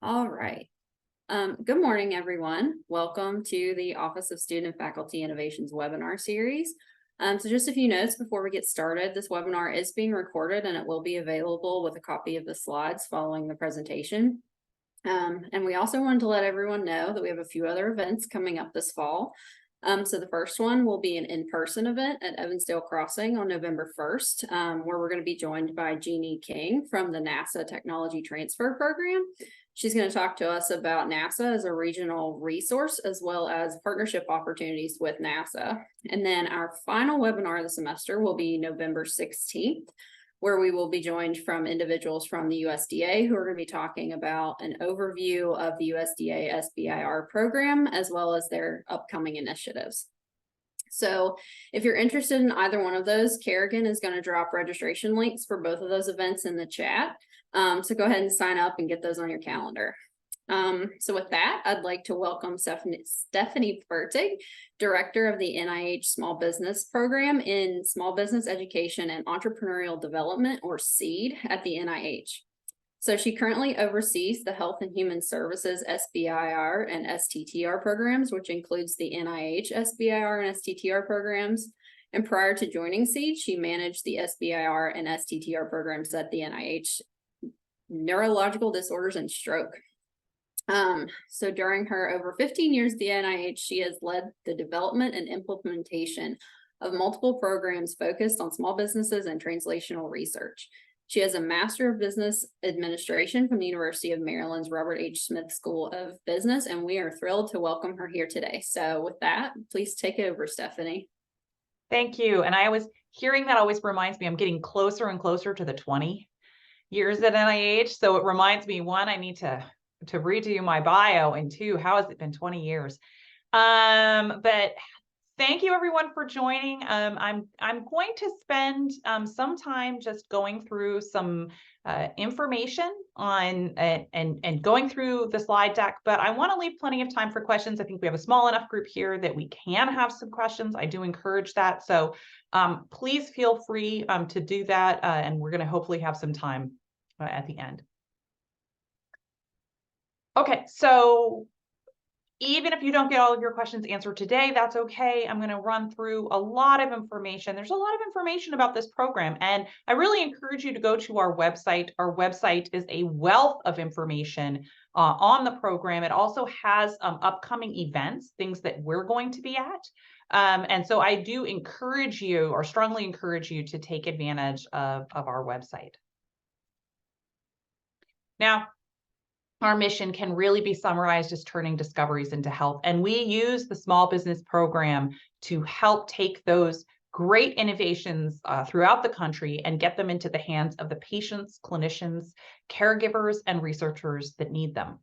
All right. Good morning, everyone. Welcome to the Office of Student and Faculty Innovations webinar series. So just a few notes before we get started. This webinar is being recorded and it will be available with a copy of the slides following the presentation. And we also wanted to let everyone know that we have a few other events coming up this fall. So the first one will be an in-person event at Evansdale Crossing on November 1st, where we're going to be joined by Jeannie King from the NASA Technology Transfer Program. She's going to talk to us about NASA as a regional resource, as well as partnership opportunities with NASA. And then our final webinar of the semester will be November 16th, where we will be joined from individuals from the USDA who are going to be talking about an overview of the USDA SBIR program, as well as their upcoming initiatives. So if you're interested in either one of those, Kerrigan is going to drop registration links for both of those events in the chat. So go ahead and sign up and get those on your calendar. So with that, I'd like to welcome Stephanie Fertig, Director of the NIH Small Business Program in Small Business Education and Entrepreneurial Development, or SEED, at the NIH. So she currently oversees the Health and Human Services SBIR and STTR programs, which includes the NIH SBIR and STTR programs. And prior to joining SEED, she managed the SBIR and STTR programs at the NIH, neurological disorders and stroke. So during her over 15 years at the NIH, she has led the development and implementation of multiple programs focused on small businesses and translational research. She has a Master of Business Administration from the University of Maryland's Robert H. Smith School of Business, and we are thrilled to welcome her here today. So with that, please take it over, Stephanie. Thank you. And I was hearing that always reminds me I'm getting closer and closer to the 20 years at NIH. So it reminds me, one, I need to redo my bio, and two, how has it been 20 years? But thank you everyone for joining. I'm going to spend some time just going through some information on and going through the slide deck, but I want to leave plenty of time for questions. I think we have a small enough group here that we can have some questions. I do encourage that. So please feel free to do that. And we're going to hopefully have some time at the end. Okay, so even if you don't get all of your questions answered today, that's okay. I'm going to run through a lot of information. There's a lot of information about this program, and I really encourage you to go to our website. Our website is a wealth of information on the program. It also has upcoming events, things that we're going to be at. And so I do encourage you, or strongly encourage you, to take advantage of our website. Now, our mission can really be summarized as turning discoveries into health. And we use the small business program to help take those great innovations throughout the country and get them into the hands of the patients, clinicians, caregivers, and researchers that need them.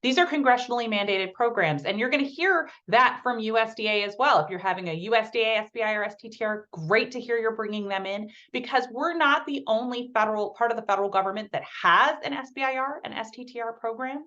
These are congressionally mandated programs, and you're going to hear that from USDA as well. If you're having a USDA, SBIR, STTR, great to hear you're bringing them in, because we're not the only part of the federal government that has an SBIR and STTR program,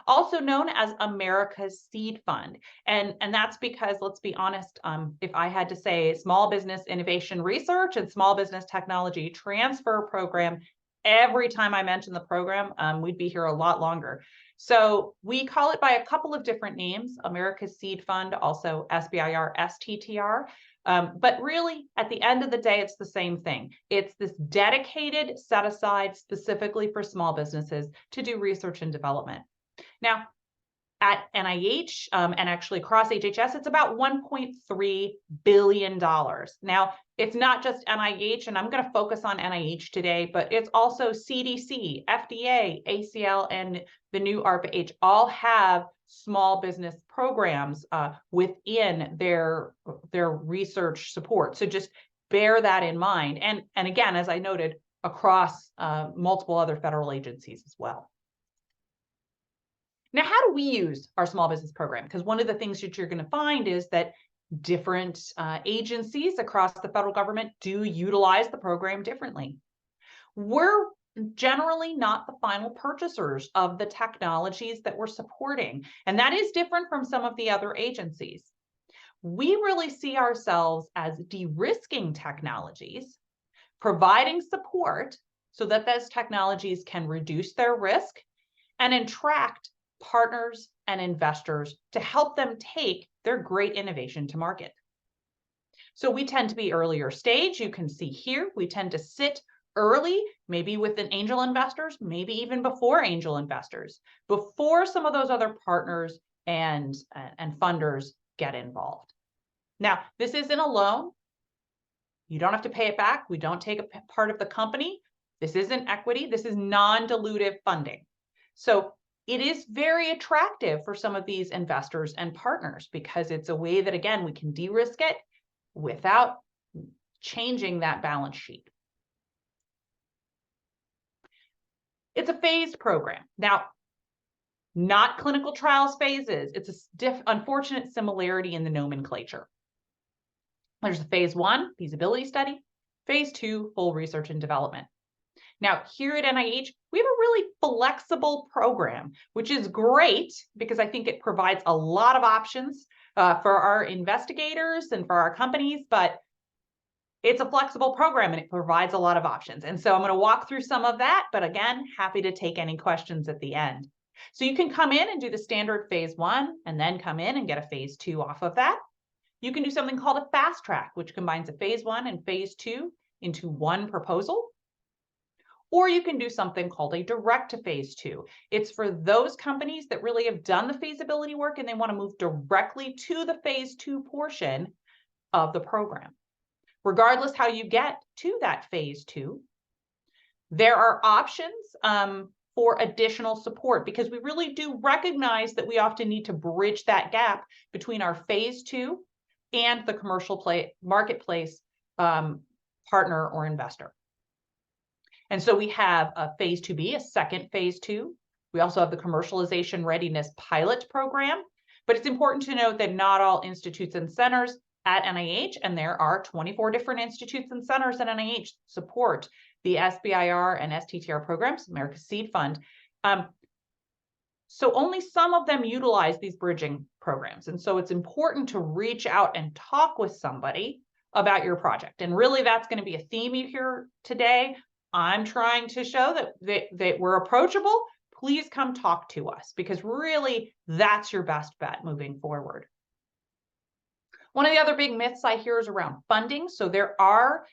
also known as America's Seed Fund. And that's because, let's be honest, if I had to say Small Business Innovation Research and Small Business Technology Transfer Program, every time I mention the program, we'd be here a lot longer. So we call it by a couple of different names: America's Seed Fund, also SBIR, STTR. But really, at the end of the day, it's the same thing. It's this dedicated set aside specifically for small businesses to do research and development. Now, at NIH and actually across HHS, it's about $1.3 billion. Now, it's not just NIH, and I'm going to focus on NIH today, but it's also CDC, FDA, ACL, and the new ARPA-H all have small business programs within their research support. So just bear that in mind. And again, as I noted, across multiple other federal agencies as well. Now, how do we use our small business program? Because one of the things that you're going to find is that different agencies across the federal government do utilize the program differently. We're generally not the final purchasers of the technologies that we're supporting, and that is different from some of the other agencies. We really see ourselves as de-risking technologies, providing support, so that those technologies can reduce their risk and attract partners and investors to help them take their great innovation to market. So we tend to be earlier stage. You can see here, we tend to sit early, maybe with an angel investors, maybe even before angel investors, before some of those other partners and funders get involved. Now, this isn't a loan. You don't have to pay it back. We don't take a part of the company. This isn't equity. This is non-dilutive funding. So it is very attractive for some of these investors and partners because it's a way that, again, we can de-risk it without changing that balance sheet. It's a phased program. Now, not clinical trials phases. It's a unfortunate similarity in the nomenclature. There's a phase 1, feasibility study, phase 2, full research and development. Now, here at NIH, we have a really flexible program, which is great because I think it provides a lot of options for our investigators and for our companies, but it's a flexible program and it provides a lot of options. And so I'm going to walk through some of that, but again, happy to take any questions at the end. So you can come in and do the standard phase 1 and then come in and get a phase 2 off of that. You can do something called a fast track, which combines a phase 1 and phase 2 into one proposal. Or you can do something called a direct to phase 2. It's for those companies that really have done the feasibility work and they want to move directly to the phase 2 portion of the program. Regardless how you get to that phase 2, there are options for additional support because we really do recognize that we often need to bridge that gap between our phase 2 and the commercial marketplace partner or investor. And so we have a phase 2B, a second phase 2. We also have the commercialization readiness pilot program, but it's important to note that not all institutes and centers at NIH, and there are 24 different institutes and centers at NIH support the SBIR and STTR programs, America's Seed Fund. So only some of them utilize these bridging programs. And so it's important to reach out and talk with somebody about your project. And really that's going to be a theme you hear today. I'm trying to show that we're approachable. Please come talk to us because really that's your best bet moving forward. One of the other big myths I hear is around funding. So there are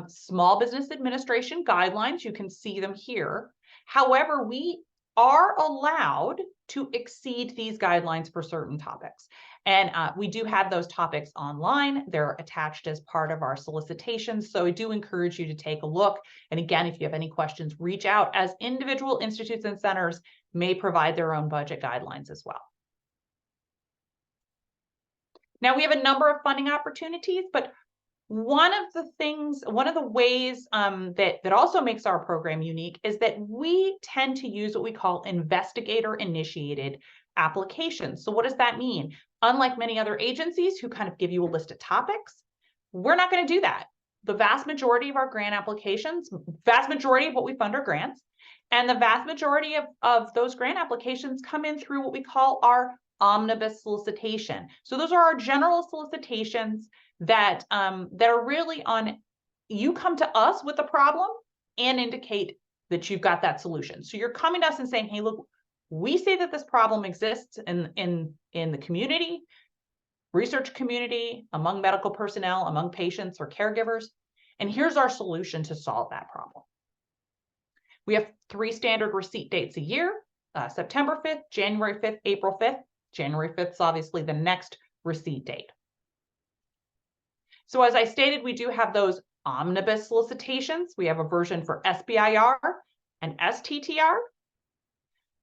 small business administration guidelines. You can see them here. However, we are allowed to exceed these guidelines for certain topics. And we do have those topics online. They're attached as part of our solicitations. So I do encourage you to take a look. And again, if you have any questions, reach out as individual institutes and centers may provide their own budget guidelines as well. Now we have a number of funding opportunities, but one of the ways that also makes our program unique is that we tend to use what we call investigator-initiated applications. So what does that mean? Unlike many other agencies who kind of give you a list of topics, we're not going to do that. The vast majority of our grant applications, vast majority of what we fund are grants, and the vast majority of those grant applications come in through what we call our omnibus solicitation. So those are our general solicitations that are really on, you come to us with a problem and indicate that you've got that solution. So you're coming to us and saying, hey, look, we say that this problem exists in the community, research community, among medical personnel, among patients or caregivers, and here's our solution to solve that problem. We have 3 standard receipt dates a year, September 5th, January 5th, April 5th. January 5th is obviously the next receipt date. So as I stated, we do have those omnibus solicitations. We have a version for SBIR and STTR.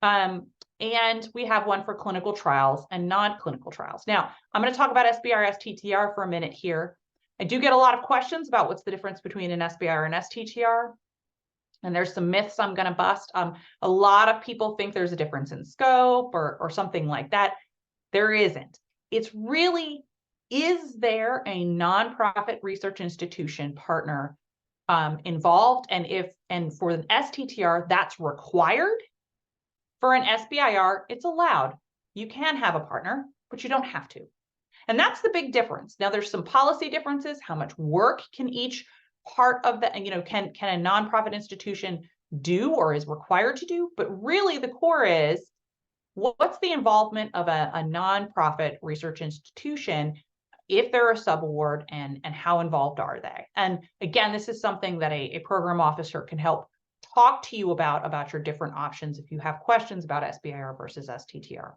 And we have one for clinical trials and non-clinical trials. Now, I'm going to talk about SBIR, STTR for a minute here. I do get a lot of questions about what's the difference between an SBIR and STTR. And there's some myths I'm going to bust. A lot of people think there's a difference in scope or something like that. There isn't. It's really, is there a nonprofit research institution partner involved? And for an STTR, that's required. For an SBIR, it's allowed. You can have a partner, but you don't have to. And that's the big difference. Now, there's some policy differences. How much work can each part of the, can a nonprofit institution do or is required to do, but really the core is, what's the involvement of a nonprofit research institution if they're a subaward, and how involved are they? And again, this is something that a program officer can help talk to you about your different options if you have questions about SBIR versus STTR.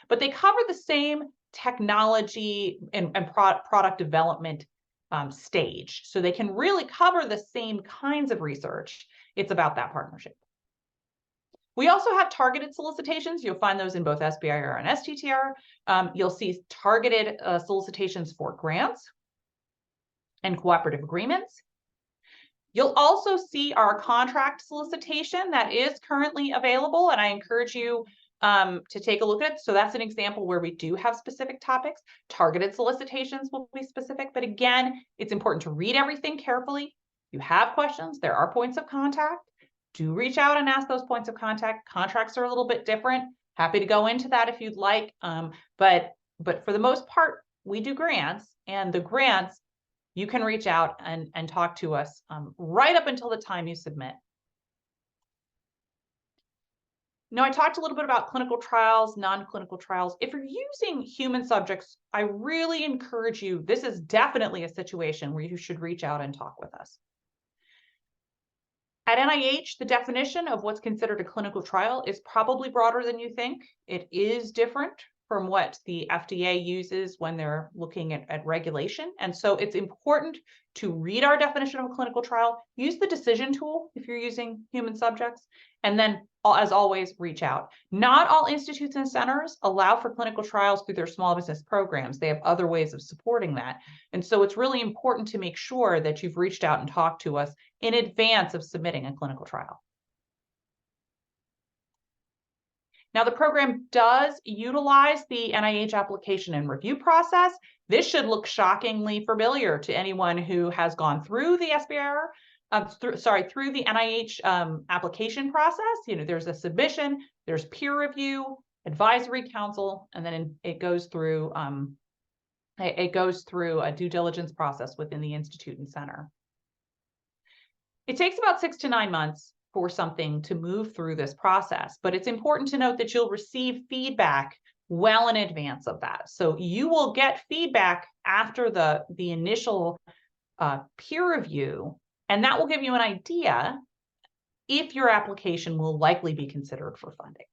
But they cover the same technology and product development stage. So they can really cover the same kinds of research. It's about that partnership. We also have targeted solicitations. You'll find those in both SBIR and STTR. You'll see targeted solicitations for grants and cooperative agreements. You'll also see our contract solicitation that is currently available, and I encourage you to take a look at it. So that's an example where we do have specific topics. Targeted solicitations will be specific, but again, it's important to read everything carefully. If you have questions, there are points of contact. Do reach out and ask those points of contact. Contracts are a little bit different. Happy to go into that if you'd like. But for the most part, we do grants, and the grants, you can reach out and talk to us right up until the time you submit. Now, I talked a little bit about clinical trials, non-clinical trials. If you're using human subjects, I really encourage you, this is definitely a situation where you should reach out and talk with us. At NIH, the definition of what's considered a clinical trial is probably broader than you think. It is different from what the FDA uses when they're looking at regulation. And so it's important to read our definition of a clinical trial, use the decision tool if you're using human subjects, and then, as always, reach out. Not all institutes and centers allow for clinical trials through their small business programs. They have other ways of supporting that. And so it's really important to make sure that you've reached out and talked to us in advance of submitting a clinical trial. Now, the program does utilize the NIH application and review process. This should look shockingly familiar to anyone who has gone through the SBIR, through the NIH application process. There's a submission, there's peer review, advisory council, and then it goes through a due diligence process within the institute and center. It takes about 6 to 9 months for something to move through this process, but it's important to note that you'll receive feedback well in advance of that. So you will get feedback after the initial peer review, and that will give you an idea if your application will likely be considered for funding.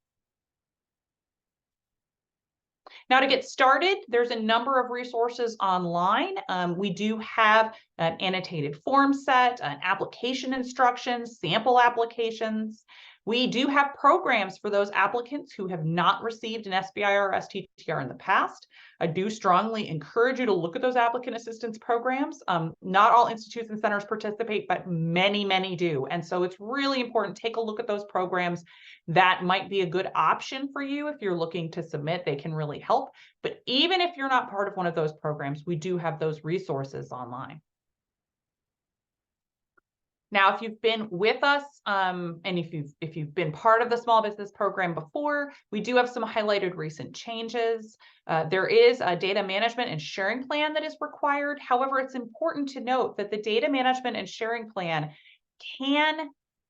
Now, to get started, there's a number of resources online. We do have an annotated form set, an application instructions, sample applications. We do have programs for those applicants who have not received an SBIR or STTR in the past. I do strongly encourage you to look at those applicant assistance programs. Not all institutes and centers participate, but many, many do. And so it's really important to take a look at those programs. That might be a good option for you if you're looking to submit. They can really help. But even if you're not part of one of those programs, we do have those resources online. Now, if you've been with us, and if you've been part of the small business program before, we do have some highlighted recent changes. There is a data management and sharing plan that is required. However, it's important to note that the data management and sharing plan can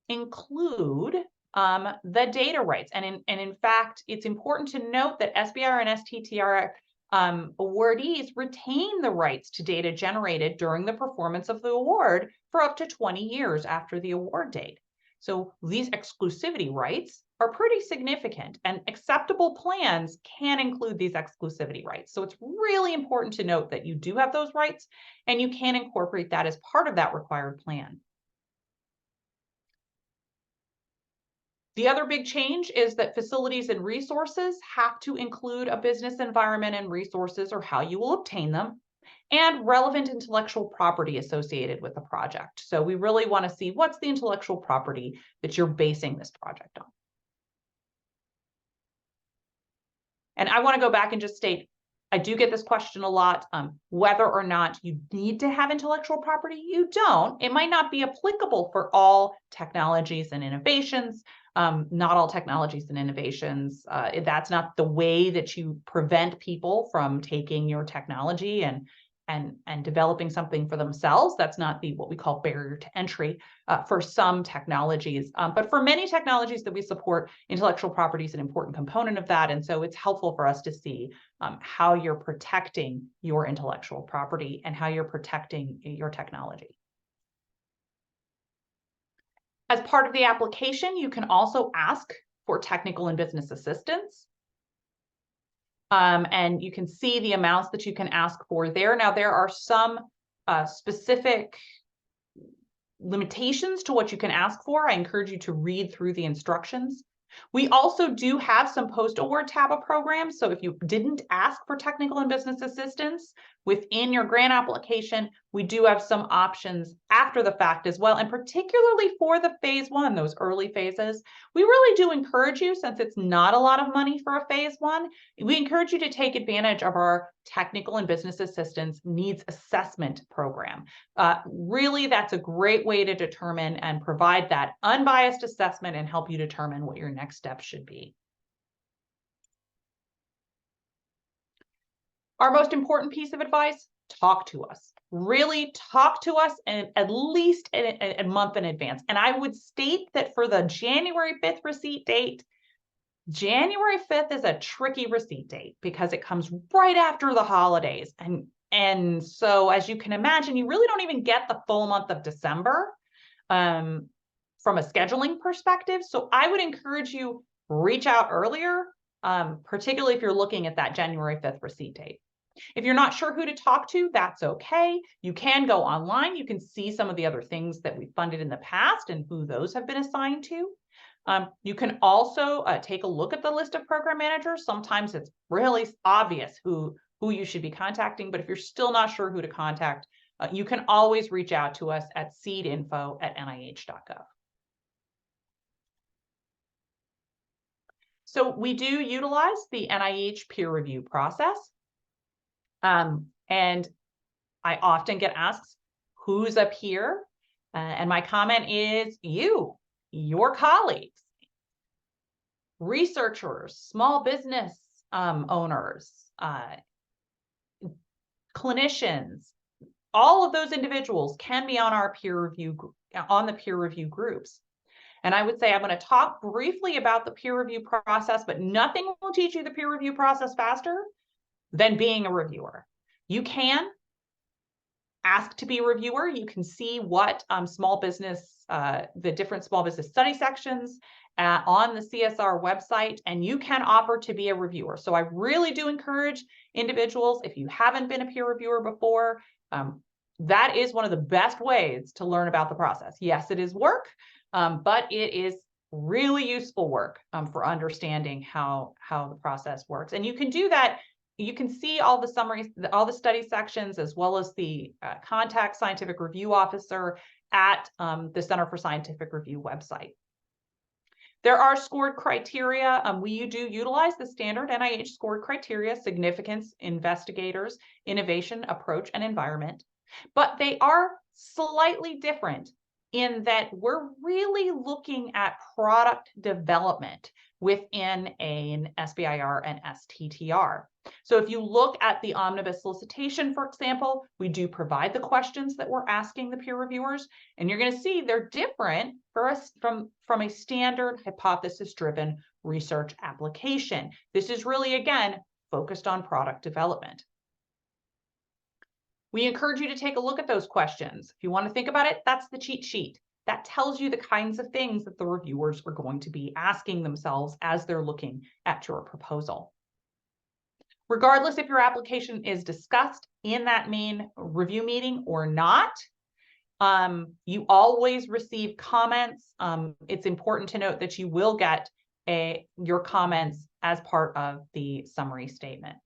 include the data rights. And in fact, it's important to note that SBIR and STTR awardees retain the rights to data generated during the performance of the award for up to 20 years after the award date. So these exclusivity rights are pretty significant, and acceptable plans can include these exclusivity rights. So it's really important to note that you do have those rights, and you can incorporate that as part of that required plan. The other big change is that facilities and resources have to include a business environment and resources, or how you will obtain them, and relevant intellectual property associated with the project. So we really want to see what's the intellectual property that you're basing this project on. And I want to go back and just state, I do get this question a lot, whether or not you need to have intellectual property. You don't. It might not be applicable for all technologies and innovations. Not all technologies and innovations. That's not the way that you prevent people from taking your technology and and developing something for themselves. That's not what we call barrier to entry for some technologies. But for many technologies that we support, intellectual property is an important component of that. And so it's helpful for us to see how you're protecting your intellectual property and how you're protecting your technology. As part of the application, you can also ask for technical and business assistance. And you can see the amounts that you can ask for there. Now, there are some specific limitations to what you can ask for. I encourage you to read through the instructions. We also do have some post-award TABA programs. So if you didn't ask for technical and business assistance within your grant application, we do have some options after the fact as well. And particularly for the phase one, those early phases, we really do encourage you, since it's not a lot of money for a phase one, we encourage you to take advantage of our technical and business assistance needs assessment program. Really, that's a great way to determine and provide that unbiased assessment and help you determine what your next step should be. Our most important piece of advice, talk to us. Really talk to us at least a month in advance. And I would state that for the January 5th receipt date, January 5th is a tricky receipt date because it comes right after the holidays. And so, as you can imagine, you really don't even get the full month of December from a scheduling perspective. So I would encourage you reach out earlier, particularly if you're looking at that January 5th receipt date. If you're not sure who to talk to, that's okay. You can go online. You can see some of the other things that we funded in the past and who those have been assigned to. You can also take a look at the list of program managers. Sometimes it's really obvious who you should be contacting, but if you're still not sure who to contact, you can always reach out to us at seedinfo@nih.gov. So we do utilize the NIH peer review process. And I often get asked, who's up here? And my comment is your colleagues, researchers, small business owners, clinicians, all of those individuals can be on our peer review, on the peer review groups. And I would say I'm going to talk briefly about the peer review process, but nothing will teach you the peer review process faster than being a reviewer. You can ask to be a reviewer. You can see what small business, the different small business study sections on the CSR website, and you can offer to be a reviewer. So I really do encourage individuals, if you haven't been a peer reviewer before, that is one of the best ways to learn about the process. Yes, it is work, but it is really useful work for understanding how the process works. And you can do that. You can see all the summaries, all the study sections, as well as the contact scientific review officer at the Center for Scientific Review website. There are scored criteria. We do utilize the standard NIH scored criteria: significance, investigators, innovation, approach, and environment. But they are slightly different in that we're really looking at product development within an SBIR and STTR. So if you look at the omnibus solicitation, for example, we do provide the questions that we're asking the peer reviewers, and you're going to see they're different for us from a standard hypothesis-driven research application. This is really, again, focused on product development. We encourage you to take a look at those questions. If you want to think about it, that's the cheat sheet. That tells you the kinds of things that the reviewers are going to be asking themselves as they're looking at your proposal. Regardless if your application is discussed in that main review meeting or not, you always receive comments. It's important to note that you will get your comments as part of the summary statement.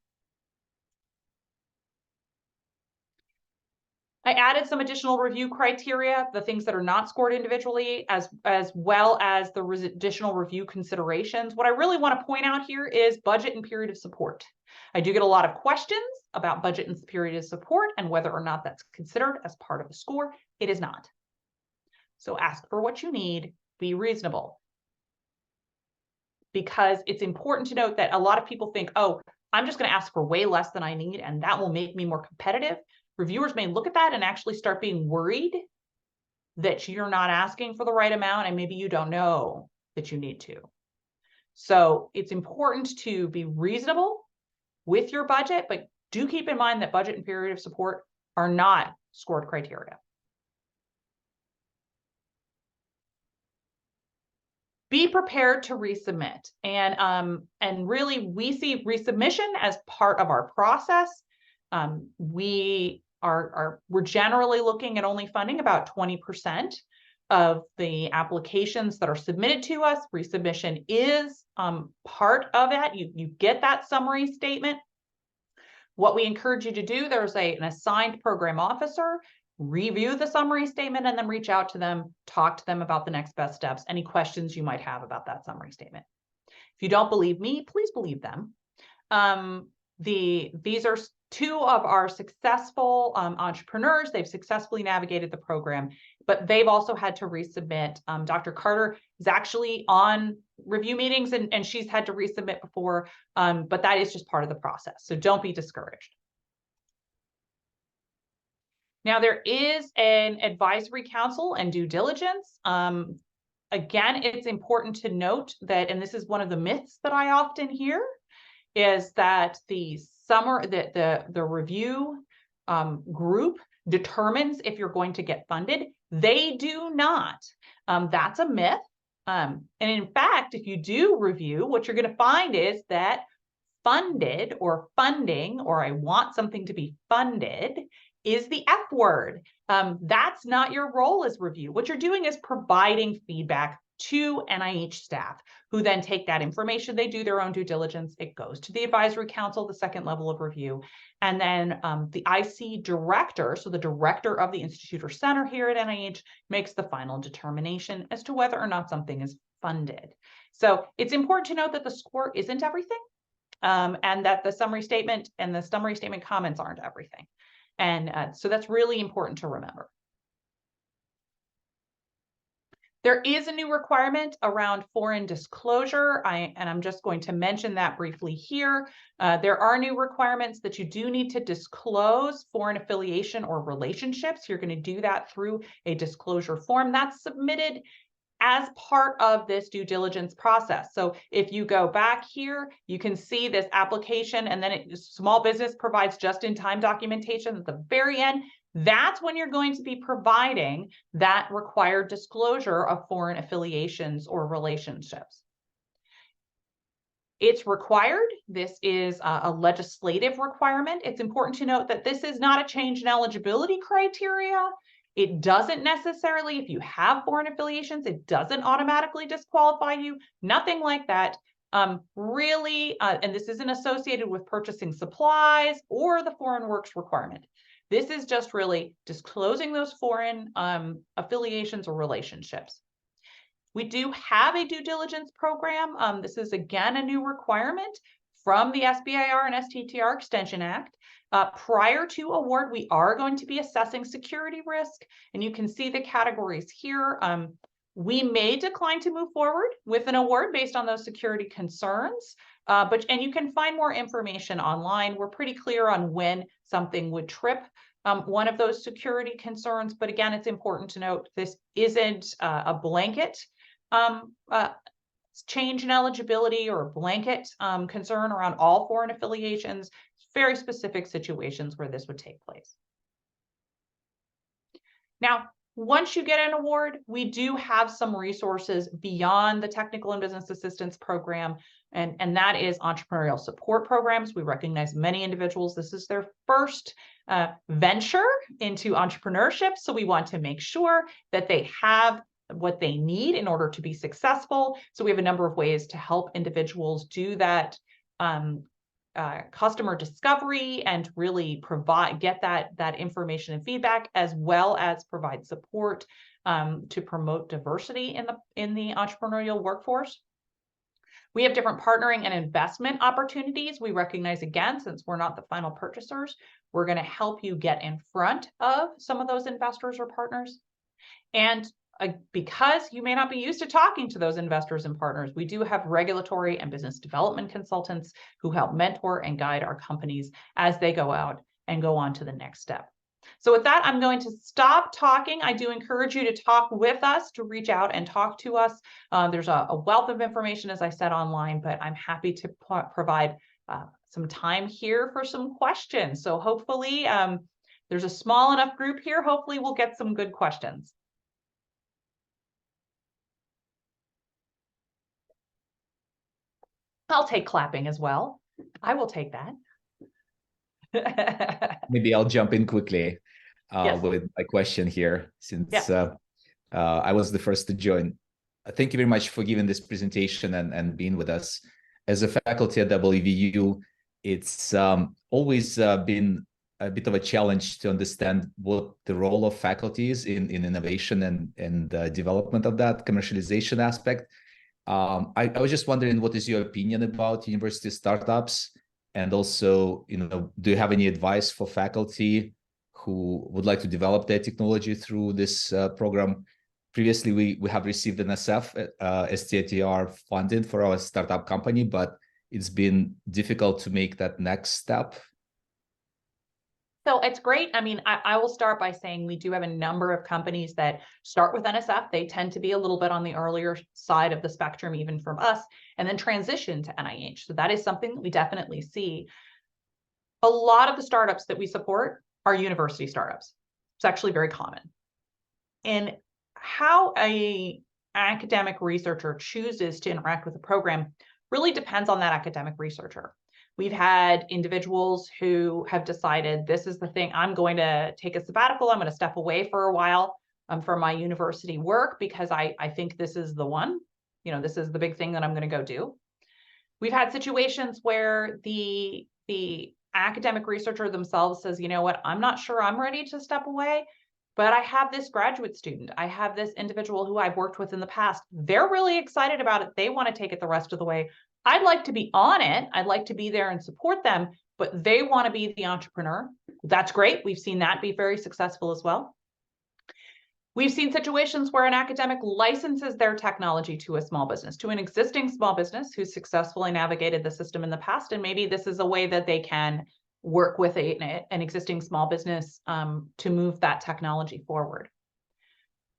I added some additional review criteria, the things that are not scored individually, as well as the additional review considerations. What I really want to point out here is budget and period of support. I do get a lot of questions about budget and period of support and whether or not that's considered as part of the score. It is not. So ask for what you need, be reasonable. Because it's important to note that a lot of people think, oh, I'm just going to ask for way less than I need, and that will make me more competitive. reviewers may look at that and actually start being worried that you're not asking for the right amount and maybe you don't know that you need to. So it's important to be reasonable with your budget, but do keep in mind that budget and period of support are not scored criteria. Be prepared to resubmit. And really, we see resubmission as part of our process. We're generally looking at only funding about 20% of the applications that are submitted to us. Resubmission is part of it. You get that summary statement. What we encourage you to do, there's an assigned program officer, review the summary statement, and then reach out to them, talk to them about the next best steps, any questions you might have about that summary statement. If you don't believe me, please believe them. These are two of our successful entrepreneurs. They've successfully navigated the program, but they've also had to resubmit. Dr. Carter is actually on review meetings and she's had to resubmit before, but that is just part of the process. So don't be discouraged. Now, there is an advisory council and due diligence. Again, it's important to note that, and this is one of the myths that I often hear, is that the review group determines if you're going to get funded. They do not. That's a myth. And in fact, if you do review, what you're going to find is that funded or funding, or I want something to be funded, is the F word. That's not your role as review. What you're doing is providing feedback to NIH staff, who then take that information, they do their own due diligence, it goes to the advisory council, the second level of review, and then the IC director, so the director of the institute or center here at NIH, makes the final determination as to whether or not something is funded. So it's important to note that the score isn't everything, and that the summary statement and the summary statement comments aren't everything. And so that's really important to remember. There is a new requirement around foreign disclosure, and I'm just going to mention that briefly here. There are new requirements that you do need to disclose foreign affiliation or relationships. You're going to do that through a disclosure form that's submitted as part of this due diligence process. So if you go back here, you can see this application, and then small business provides just-in-time documentation at the very end. That's when you're going to be providing that required disclosure of foreign affiliations or relationships. It's required. This is a legislative requirement. It's important to note that this is not a change in eligibility criteria. It doesn't necessarily, if you have foreign affiliations, it doesn't automatically disqualify you. Nothing like that. Really, and this isn't associated with purchasing supplies or the foreign works requirement. This is just really disclosing those foreign affiliations or relationships. We do have a due diligence program. This is, again, a new requirement from the SBIR and STTR Extension Act. Prior to award, we are going to be assessing security risk, and you can see the categories here. We may decline to move forward with an award based on those security concerns, and you can find more information online. We're pretty clear on when something would trip one of those security concerns, but again, it's important to note this isn't a blanket change in eligibility or a blanket concern around all foreign affiliations. Very specific situations where this would take place. Now, once you get an award, we do have some resources beyond the technical and business assistance program, and that is entrepreneurial support programs. We recognize many individuals, this is their first venture into entrepreneurship, so we want to make sure that they have what they need in order to be successful. So we have a number of ways to help individuals do that customer discovery and really get that information and feedback, as well as provide support to promote diversity in the entrepreneurial workforce. We have different partnering and investment opportunities. We recognize, again, since we're not the final purchasers, we're going to help you get in front of some of those investors or partners. And because you may not be used to talking to those investors and partners, we do have regulatory and business development consultants who help mentor and guide our companies as they go out and go on to the next step. So with that, I'm going to stop talking. I do encourage you to talk with us, to reach out and talk to us. There's a wealth of information, as I said, online, but I'm happy to provide some time here for some questions. So hopefully there's a small enough group here. Hopefully we'll get some good questions. I'll take clapping as well. I will take that. Maybe I'll jump in quickly Yes. with my question here, since Yes. I was the first to join. Thank you very much for giving this presentation and being with us. As a faculty at WVU, it's always been a bit of a challenge to understand what the role of faculty is in innovation and development of that commercialization aspect. I was just wondering, what is your opinion about university startups? And also, do you have any advice for faculty who would like to develop their technology through this program? Previously, we have received an STTR funding for our startup company, but it's been difficult to make that next step. So it's great. I mean, I will start by saying we do have a number of companies that start with NSF. They tend to be a little bit on the earlier side of the spectrum, even from us, and then transition to NIH. So that is something that we definitely see. A lot of the startups that we support are university startups. It's actually very common. And how an academic researcher chooses to interact with a program really depends on that academic researcher. We've had individuals who have decided, this is the thing, I'm going to take a sabbatical, I'm going to step away for a while from my university work because I think this is the one, this is the big thing that I'm going to go do. We've had situations where the academic researcher themselves says, you know what, I'm not sure I'm ready to step away, but I have this graduate student, I have this individual who I've worked with in the past. They're really excited about it. They want to take it the rest of the way. I'd like to be on it. I'd like to be there and support them, but they want to be the entrepreneur. That's great. We've seen that be very successful as well. We've seen situations where an academic licenses their technology to a small business, to an existing small business who's successfully navigated the system in the past. And maybe this is a way that they can work with an existing small business to move that technology forward.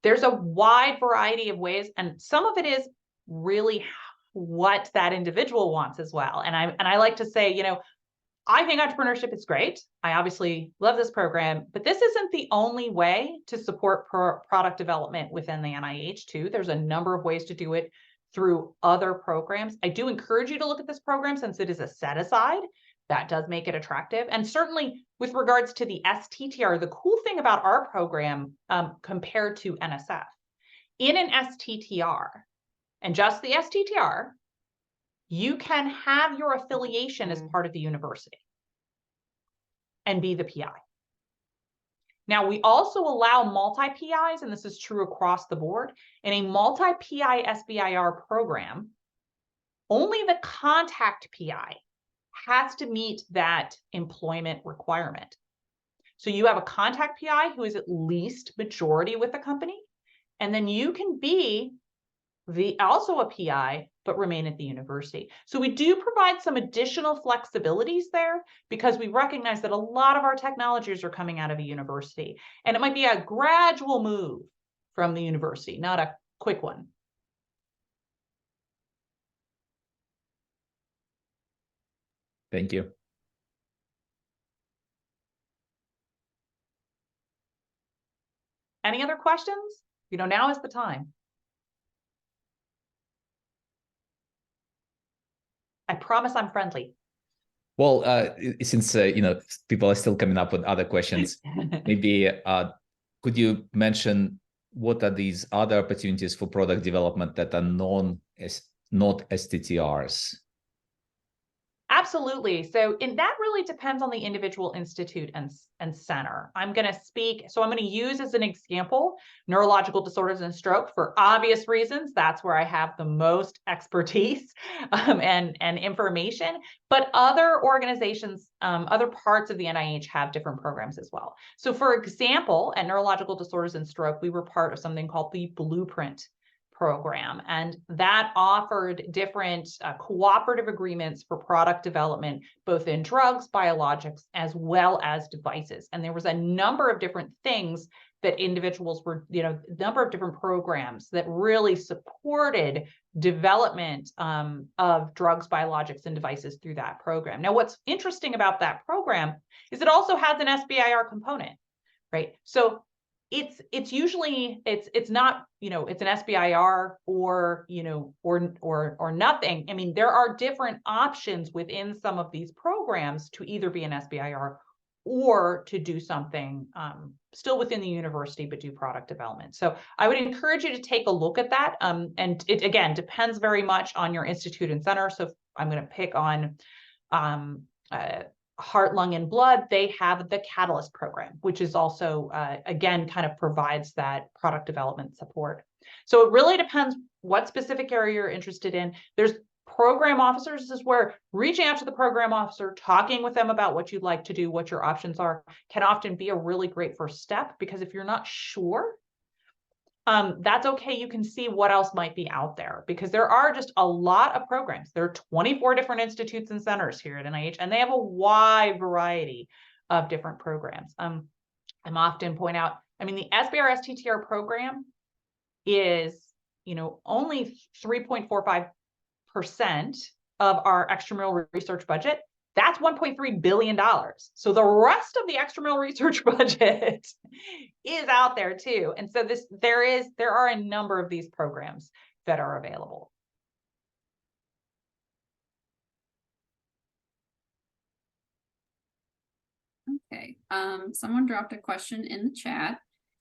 There's a wide variety of ways, and some of it is really what that individual wants as well. And I like to say, I think entrepreneurship is great. I obviously love this program, but this isn't the only way to support product development within the NIH too. There's a number of ways to do it through other programs. I do encourage you to look at this program since it is a set aside. That does make it attractive. And certainly with regards to the STTR, the cool thing about our program compared to NSF, in an STTR, and just the STTR, you can have your affiliation as part of the university and be the PI. Now, we also allow multi-PIs, and this is true across the board. In a multi-PI SBIR program, only the contact PI has to meet that employment requirement. So you have a contact PI who is at least majority with the company, and then you can be also a PI, but remain at the university. So we do provide some additional flexibilities there because we recognize that a lot of our technologies are coming out of a university, and it might be a gradual move from the university, not a quick one. Thank you. Any other questions? Now is the time. I promise I'm friendly. Well, since people are still coming up with other questions, maybe could you mention what are these other opportunities for product development that are not STTRs? Absolutely. So that really depends on the individual institute and center. I'm going to use as an example neurological disorders and stroke for obvious reasons. That's where I have the most expertise and information. But other organizations, other parts of the NIH have different programs as well. So for example, at neurological disorders and stroke, we were part of something called the Blueprint program, and that offered different cooperative agreements for product development, both in drugs, biologics, as well as devices. And there was a number of different things that individuals were, a number of different programs that really supported development of drugs, biologics, and devices through that program. Now, what's interesting about that program is it also has an SBIR component, right? So it's usually it's not, it's an SBIR or or nothing. I mean, there are different options within some of these programs to either be an SBIR or to do something still within the university, but do product development. So I would encourage you to take a look at that. And it, again, depends very much on your institute and center. So if I'm going to pick on Heart, Lung, and Blood, they have the Catalyst program, which is also, again, kind of provides that product development support. So it really depends what specific area you're interested in. There's program officers. This is where reaching out to the program officer, talking with them about what you'd like to do, what your options are, can often be a really great first step, because if you're not sure, that's okay. You can see what else might be out there, because there are just a lot of programs. There are 24 different institutes and centers here at NIH, and they have a wide variety of different programs. I'm often point out, I mean, the SBIR STTR program is, only 3.45% of our extramural research budget. That's $1.3 billion. So the rest of the extramural research budget is out there too. And so there are a number of these programs that are available. Okay. Someone dropped a question in the chat.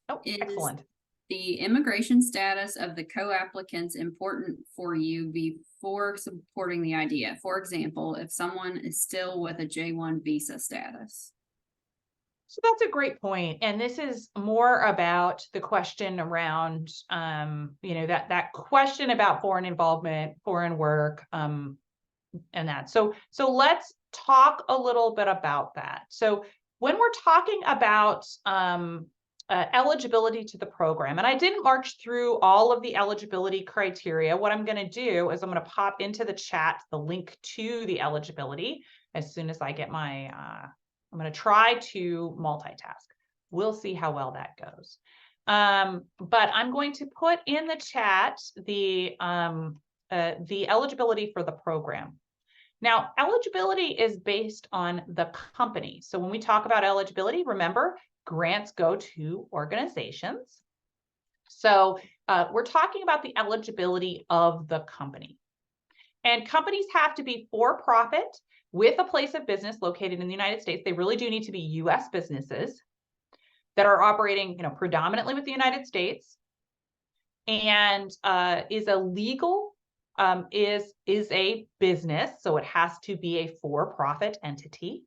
Oh, excellent. The immigration status of the co-applicants important for you before supporting the idea? For example, if someone is still with a J1 visa status. So that's a great point. And this is more about the question around, that question about foreign involvement, foreign work, and that. So let's talk a little bit about that. So when we're talking about eligibility to the program, and I didn't march through all of the eligibility criteria. What I'm going to do is I'm going to pop into the chat the link to the eligibility as soon as I get my, I'm going to try to multitask. We'll see how well that goes. But I'm going to put in the chat the eligibility for the program. Now, eligibility is based on the company. So when we talk about eligibility, remember, grants go to organizations. So we're talking about the eligibility of the company. And companies have to be for-profit with a place of business located in the United States. They really do need to be U.S. businesses that are operating, predominantly with the United States, and is a legal, is a business. So it has to be a for-profit entity.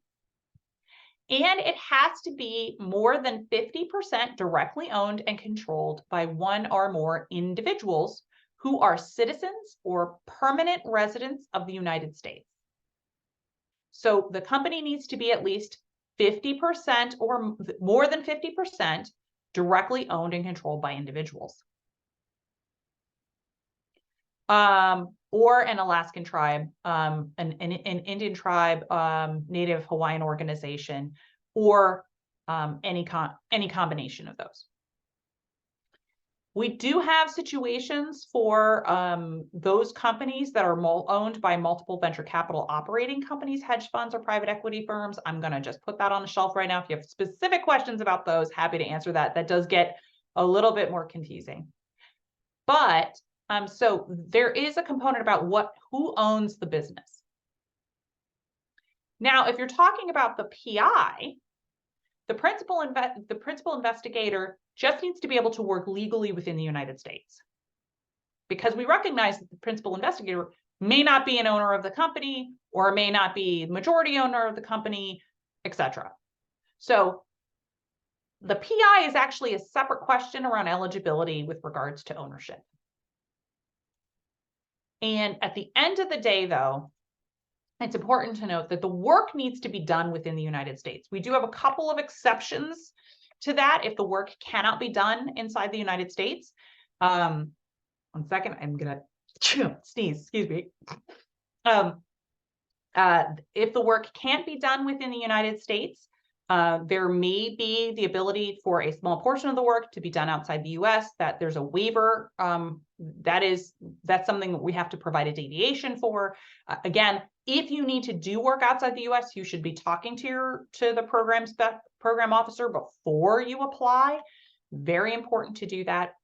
And it has to be more than 50% directly owned and controlled by one or more individuals who are citizens or permanent residents of the United States. So the company needs to be at least 50% or more than 50% directly owned and controlled by individuals. Or an Alaskan tribe, an Indian tribe, Native Hawaiian organization, or any combination of those. We do have situations for those companies that are owned by multiple venture capital operating companies, hedge funds, or private equity firms. I'm going to just put that on the shelf right now. If you have specific questions about those, happy to answer that. That does get a little bit more confusing. But so there is a component about who owns the business. Now, if you're talking about the PI, the principal investigator just needs to be able to work legally within the United States, because we recognize that the principal investigator may not be an owner of the company or may not be majority owner of the company, etc. So the PI is actually a separate question around eligibility with regards to ownership. And at the end of the day, though, it's important to note that the work needs to be done within the United States. We do have a couple of exceptions to that if the work cannot be done inside the United States. 1 second, I'm gonna sneeze, excuse me. If the work can't be done within the United States, there may be the ability for a small portion of the work to be done outside the US, that there's a waiver. That's something that we have to provide a deviation for. Again, if you need to do work outside the US, you should be talking to the program officer before you apply. Very important to do that.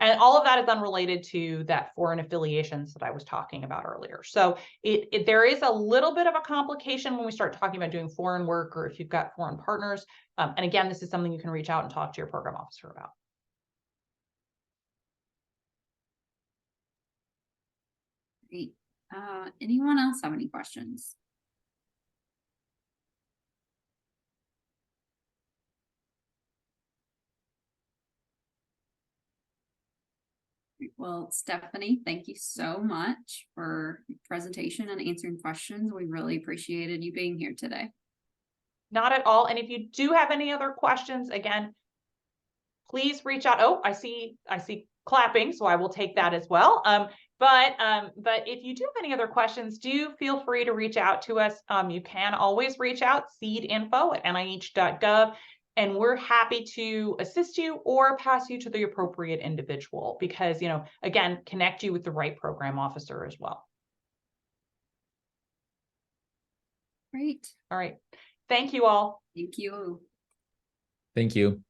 And all of that is unrelated to that foreign affiliations that I was talking about earlier. So there is a little bit of a complication when we start talking about doing foreign work, or if you've got foreign partners. And again, this is something you can reach out and talk to your program officer about. Great. Anyone else have any questions? Well, Stephanie, thank you so much for your presentation and answering questions. We really appreciated you being here today. Not at all. And if you do have any other questions, again, please reach out. Oh, I see clapping, so I will take that as well. But if you do have any other questions, do feel free to reach out to us. You can always reach out, seedinfo@nih.gov. And we're happy to assist you or pass you to the appropriate individual, because, again, connect you with the right program officer as well. Great. All right. Thank you all. Thank you. Thank you.